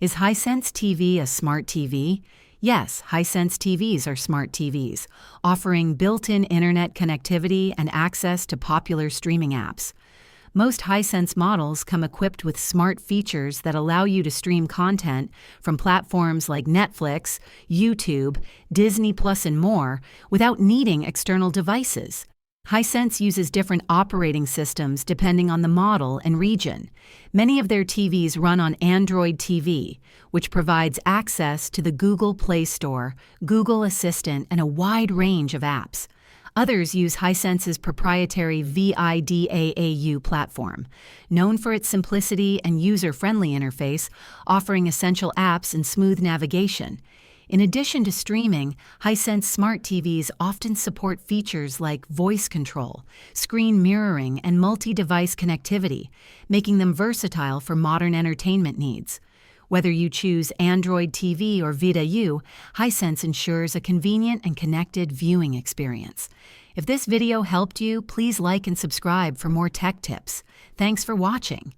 Is Hisense TV a smart TV? Yes, Hisense TVs are smart TVs, offering built-in internet connectivity and access to popular streaming apps. Most Hisense models come equipped with smart features that allow you to stream content from platforms like Netflix, YouTube, Disney Plus, and more without needing external devices. Hisense uses different operating systems depending on the model and region. Many of their TVs run on Android TV, which provides access to the Google Play Store, Google Assistant, and a wide range of apps. Others use Hisense's proprietary VIDAAU platform, known for its simplicity and user-friendly interface, offering essential apps and smooth navigation. In addition to streaming, Hisense smart TVs often support features like voice control, screen mirroring, and multi-device connectivity, making them versatile for modern entertainment needs. Whether you choose Android TV or VIDAAU, Hisense ensures a convenient and connected viewing experience. If this video helped you, please like and subscribe for more tech tips. Thanks for watching.